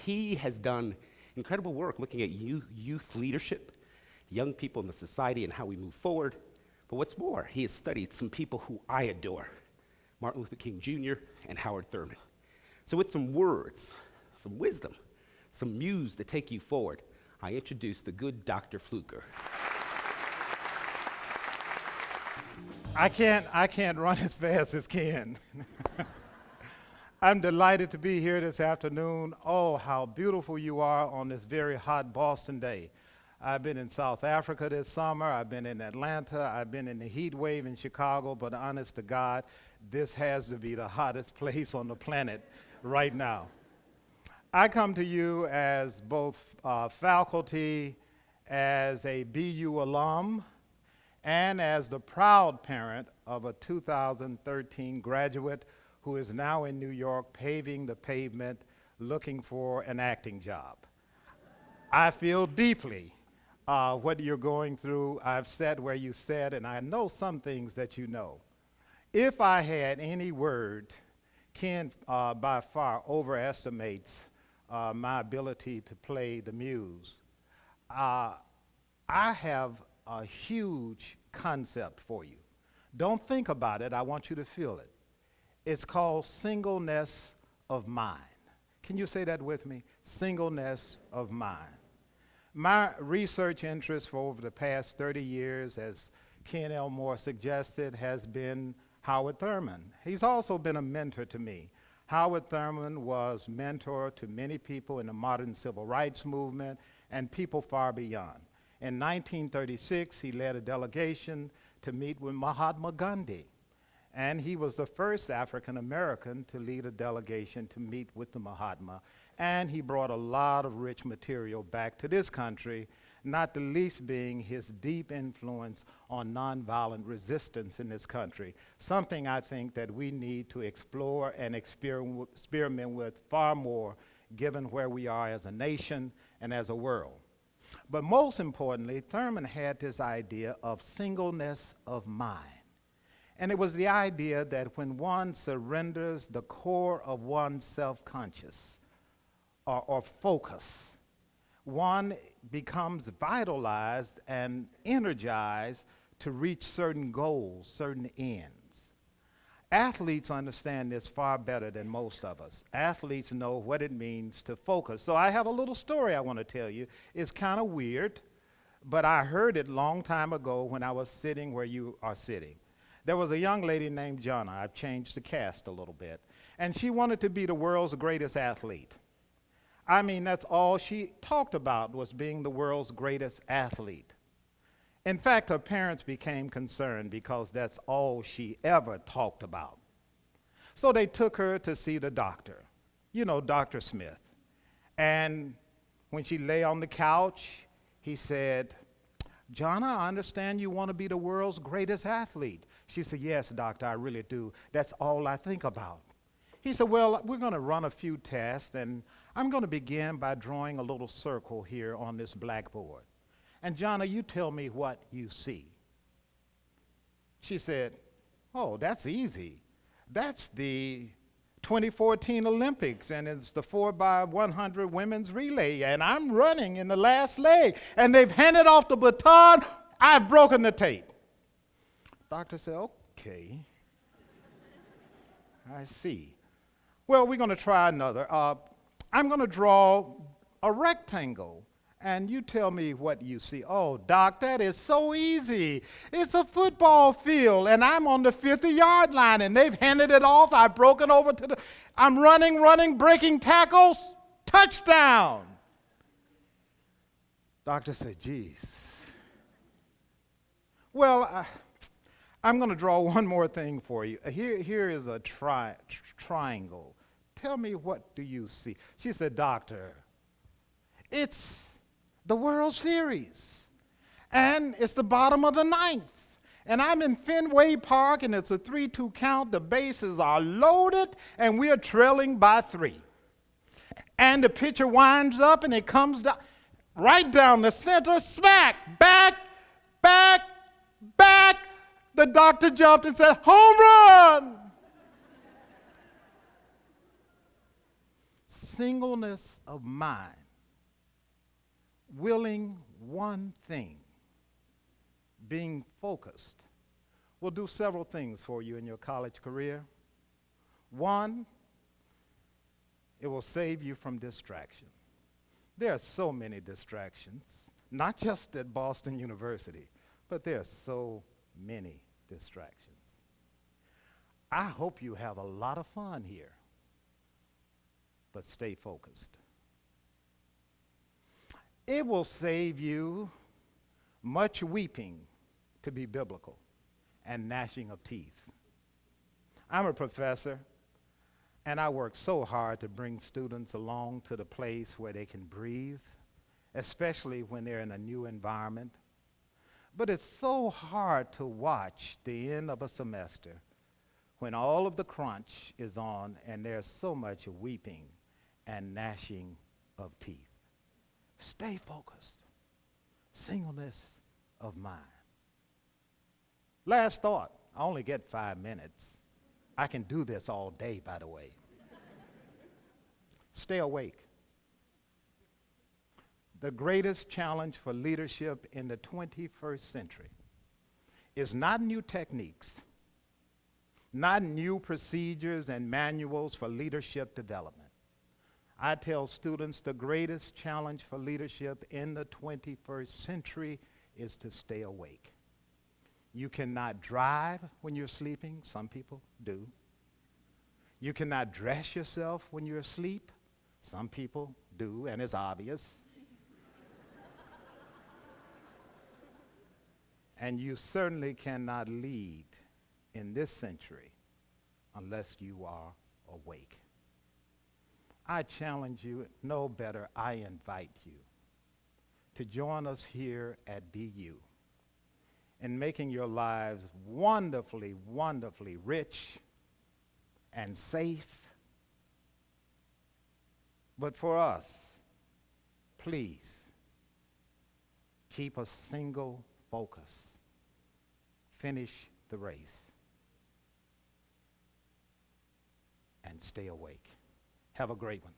he has done incredible work looking at youth leadership, young people in the society and how we move forward. But what's more, he has studied some people who I adore, Martin Luther King Jr. and Howard Thurman. So with some words, some wisdom, some muse to take you forward, I introduce the good Dr. Fluker. I can't run as fast as Ken. I'm delighted to be here this afternoon. Oh, how beautiful you are on this very hot Boston day. I've been in South Africa this summer. I've been in Atlanta. I've been in the heat wave in Chicago, but honest to God, this has to be the hottest place on the planet right now. I come to you as both faculty, as a BU alum, and as the proud parent of a 2013 graduate who is now in New York paving the pavement looking for an acting job. I feel deeply what you're going through. I've sat where you sat, and I know some things that you know. If I had any word, Ken by far overestimates my ability to play the muse. I have a huge concept for you. Don't think about it, I want you to feel it. It's called singleness of mind. Can you say that with me? Singleness of mind. My research interest for over the past 30 years, as Ken Elmore suggested, has been Howard Thurman. He's also been a mentor to me. Howard Thurman was mentor to many people in the modern civil rights movement and people far beyond. In 1936, he led a delegation to meet with Mahatma Gandhi. And he was the first African American to lead a delegation to meet with the Mahatma. And he brought a lot of rich material back to this country, not the least being his deep influence on nonviolent resistance in this country, something I think that we need to explore and experiment with far more, given where we are as a nation and as a world. But most importantly, Thurman had this idea of singleness of mind. And it was the idea that when one surrenders the core of one's self-conscious or focus, one becomes vitalized and energized to reach certain goals, certain ends. Athletes understand this far better than most of us. Athletes know what it means to focus. So I have a little story I want to tell you. It's kind of weird, but I heard it a long time ago when I was sitting where you are sitting. There was a young lady named Jonna. I've changed the cast a little bit. And she wanted to be the world's greatest athlete. I mean, that's all she talked about, was being the world's greatest athlete. In fact, her parents became concerned because that's all she ever talked about. So they took her to see the doctor, you know, Dr. Smith. And when she lay on the couch, he said, "Jonna, I understand you want to be the world's greatest athlete." She said, "Yes, doctor, I really do. That's all I think about." He said, "Well, we're going to run a few tests, and I'm going to begin by drawing a little circle here on this blackboard. And Jonna, you tell me what you see." She said, "Oh, that's easy. That's the 2014 Olympics, and it's the 4x100 women's relay, and I'm running in the last leg, and they've handed off the baton. I've broken the tape." Doctor said, "Okay, I see. Well, we're going to try another. I'm going to draw a rectangle, and you tell me what you see." "Oh, Doc, that is so easy. It's a football field, and I'm on the 50-yard line, and they've handed it off. I've broken over to I'm running, breaking tackles, touchdown." Doctor said, "Geez. Well, I'm going to draw one more thing for you. Here is a triangle. Tell me, what do you see?" She said, "Doctor, it's the World Series, and it's the bottom of the ninth, and I'm in Fenway Park, and it's a 3-2 count. The bases are loaded, and we are trailing by 3. And the pitcher winds up, and it comes down, right down the center, smack, back. The doctor jumped and said, 'Home run!'" singleness of mind, willing one thing, being focused, will do several things for you in your college career. One, it will save you from distraction. There are so many distractions, not just at Boston University, but there are so many distractions. I hope you have a lot of fun here, but stay focused. It will save you much weeping, to be biblical, and gnashing of teeth. I'm a professor, and I work so hard to bring students along to the place where they can breathe, especially when they're in a new environment. But it's so hard to watch the end of a semester when all of the crunch is on and there's so much weeping and gnashing of teeth. Stay focused. Singleness of mind. Last thought. I only get 5 minutes. I can do this all day, by the way. Stay awake. The greatest challenge for leadership in the 21st century is not new techniques, not new procedures and manuals for leadership development. I tell students the greatest challenge for leadership in the 21st century is to stay awake. You cannot drive when you're sleeping. Some people do. You cannot dress yourself when you're asleep. Some people do, and it's obvious. And you certainly cannot lead in this century unless you are awake. I challenge you, no better, I invite you to join us here at BU in making your lives wonderfully, wonderfully rich and safe. But for us, please keep a single focus. Finish the race and stay awake. Have a great one.